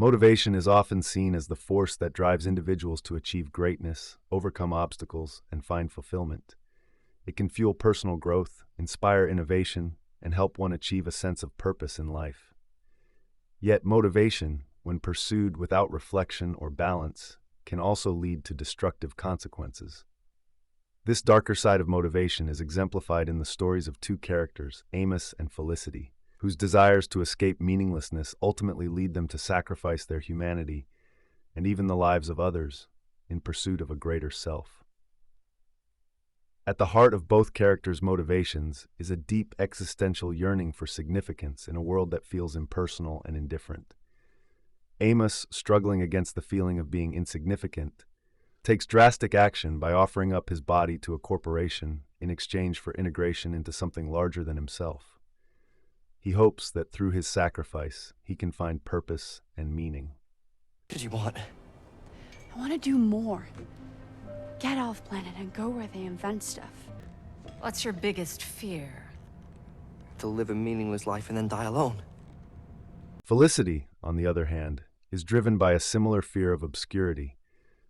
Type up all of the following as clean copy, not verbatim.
Motivation is often seen as the force that drives individuals to achieve greatness, overcome obstacles, and find fulfillment. It can fuel personal growth, inspire innovation, and help one achieve a sense of purpose in life. Yet motivation, when pursued without reflection or balance, can also lead to destructive consequences. This darker side of motivation is exemplified in the stories of two characters, Amos and Felicity, whose desires to escape meaninglessness ultimately lead them to sacrifice their humanity and even the lives of others in pursuit of a greater self. At the heart of both characters' motivations is a deep existential yearning for significance in a world that feels impersonal and indifferent. Amos, struggling against the feeling of being insignificant, takes drastic action by offering up his body to a corporation in exchange for integration into something larger than himself. He hopes that through his sacrifice, he can find purpose and meaning. What did you want? I want to do more. Get off planet and go where they invent stuff. What's your biggest fear? To live a meaningless life and then die alone. Felicity, on the other hand, is driven by a similar fear of obscurity,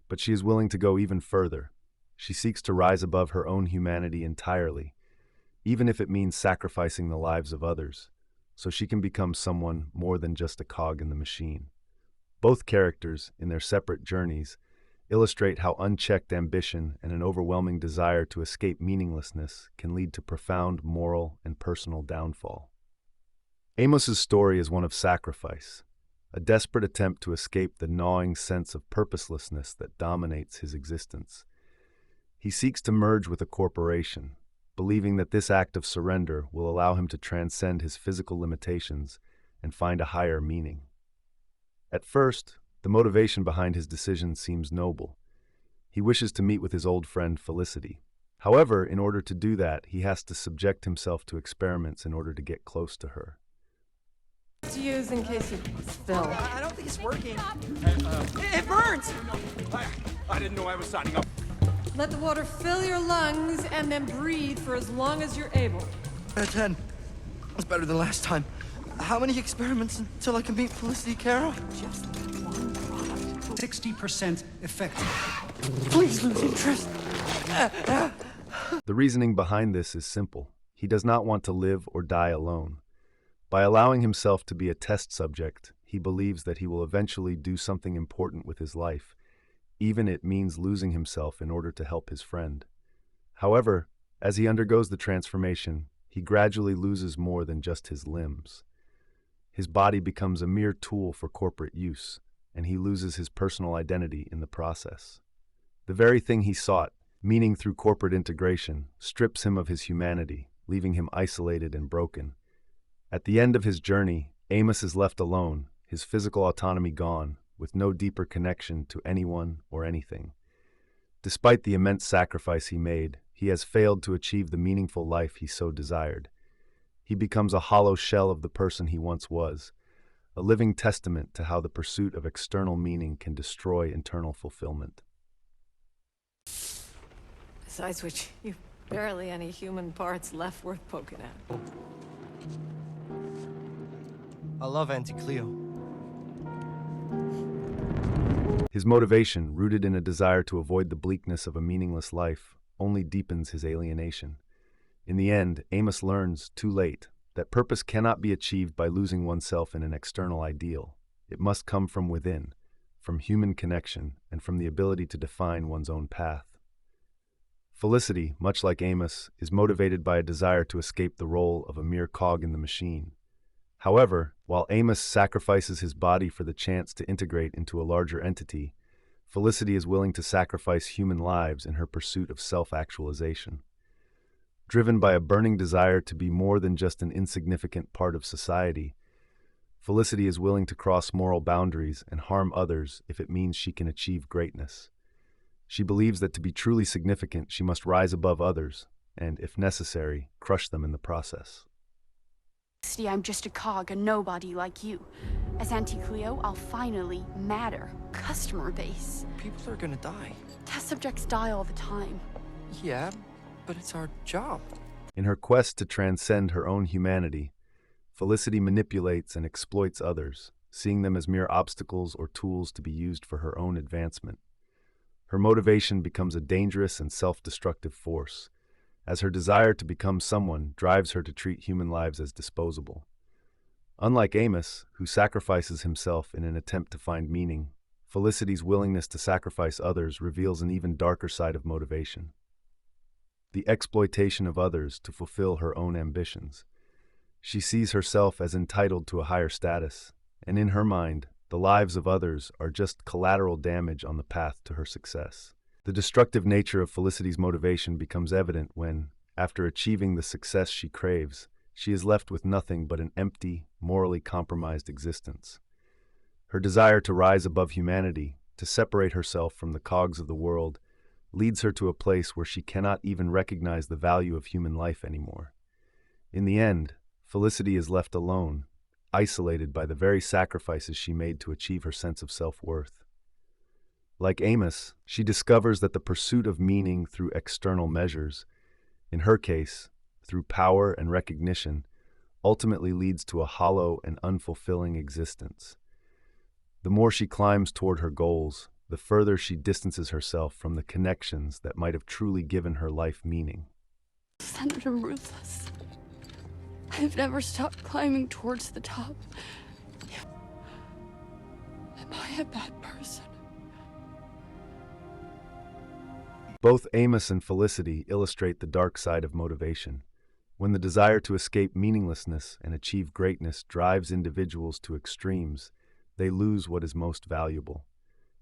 but she is willing to go even further. She seeks to rise above her own humanity entirely, even if it means sacrificing the lives of others, so she can become someone more than just a cog in the machine. Both characters, in their separate journeys, illustrate how unchecked ambition and an overwhelming desire to escape meaninglessness can lead to profound moral and personal downfall. Amos's story is one of sacrifice, a desperate attempt to escape the gnawing sense of purposelessness that dominates his existence. He seeks to merge with a corporation, believing that this act of surrender will allow him to transcend his physical limitations and find a higher meaning. At first, the motivation behind his decision seems noble. He wishes to meet with his old friend Felicity. However, in order to do that, he has to subject himself to experiments in order to get close to her. To use in case you spill. I don't think it's working. It burns! I didn't know I was signing up. Let the water fill your lungs and then breathe for as long as you're able. 10. That's better than last time. How many experiments until I can meet Felicity Carroll? Just one product. 60% effective. Please lose interest. The reasoning behind this is simple. He does not want to live or die alone. By allowing himself to be a test subject, he believes that he will eventually do something important with his life, even if it means losing himself in order to help his friend. However, as he undergoes the transformation, he gradually loses more than just his limbs. His body becomes a mere tool for corporate use, and he loses his personal identity in the process. The very thing he sought, meaning through corporate integration, strips him of his humanity, leaving him isolated and broken. At the end of his journey, Amos is left alone, his physical autonomy gone, with no deeper connection to anyone or anything. Despite the immense sacrifice he made, he has failed to achieve the meaningful life he so desired. He becomes a hollow shell of the person he once was, a living testament to how the pursuit of external meaning can destroy internal fulfillment. Besides which, you've barely any human parts left worth poking at. I love Auntie Cleo. His motivation, rooted in a desire to avoid the bleakness of a meaningless life, only deepens his alienation. In the end, Amos learns, too late, that purpose cannot be achieved by losing oneself in an external ideal. It must come from within, from human connection, and from the ability to define one's own path. Felicity, much like Amos, is motivated by a desire to escape the role of a mere cog in the machine. However, while Amos sacrifices his body for the chance to integrate into a larger entity, Felicity is willing to sacrifice human lives in her pursuit of self-actualization. Driven by a burning desire to be more than just an insignificant part of society, Felicity is willing to cross moral boundaries and harm others if it means she can achieve greatness. She believes that to be truly significant, she must rise above others and, if necessary, crush them in the process. See, I'm just a cog, a nobody like you. As Auntie Cleo, I'll finally matter. Customer base. People are gonna die. Test subjects die all the time. Yeah, but it's our job. In her quest to transcend her own humanity, Felicity manipulates and exploits others, seeing them as mere obstacles or tools to be used for her own advancement. Her motivation becomes a dangerous and self-destructive force, as her desire to become someone drives her to treat human lives as disposable. Unlike Amos, who sacrifices himself in an attempt to find meaning, Felicity's willingness to sacrifice others reveals an even darker side of motivation: the exploitation of others to fulfill her own ambitions. She sees herself as entitled to a higher status, and in her mind, the lives of others are just collateral damage on the path to her success. The destructive nature of Felicity's motivation becomes evident when, after achieving the success she craves, she is left with nothing but an empty, morally compromised existence. Her desire to rise above humanity, to separate herself from the cogs of the world, leads her to a place where she cannot even recognize the value of human life anymore. In the end, Felicity is left alone, isolated by the very sacrifices she made to achieve her sense of self-worth. Like Amos, she discovers that the pursuit of meaning through external measures, in her case, through power and recognition, ultimately leads to a hollow and unfulfilling existence. The more she climbs toward her goals, the further she distances herself from the connections that might have truly given her life meaning. Senator Ruthless, I've never stopped climbing towards the top. Am I a bad person? Both Amos and Felicity illustrate the dark side of motivation. When the desire to escape meaninglessness and achieve greatness drives individuals to extremes, they lose what is most valuable.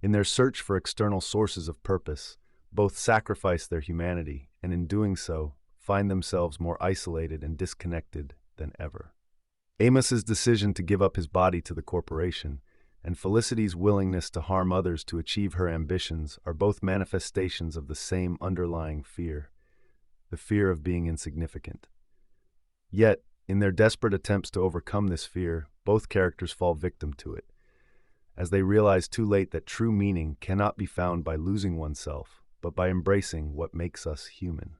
In their search for external sources of purpose, both sacrifice their humanity, and in doing so, find themselves more isolated and disconnected than ever. Amos's decision to give up his body to the corporation, and Felicity's willingness to harm others to achieve her ambitions are both manifestations of the same underlying fear, the fear of being insignificant. Yet, in their desperate attempts to overcome this fear, both characters fall victim to it, as they realize too late that true meaning cannot be found by losing oneself, but by embracing what makes us human.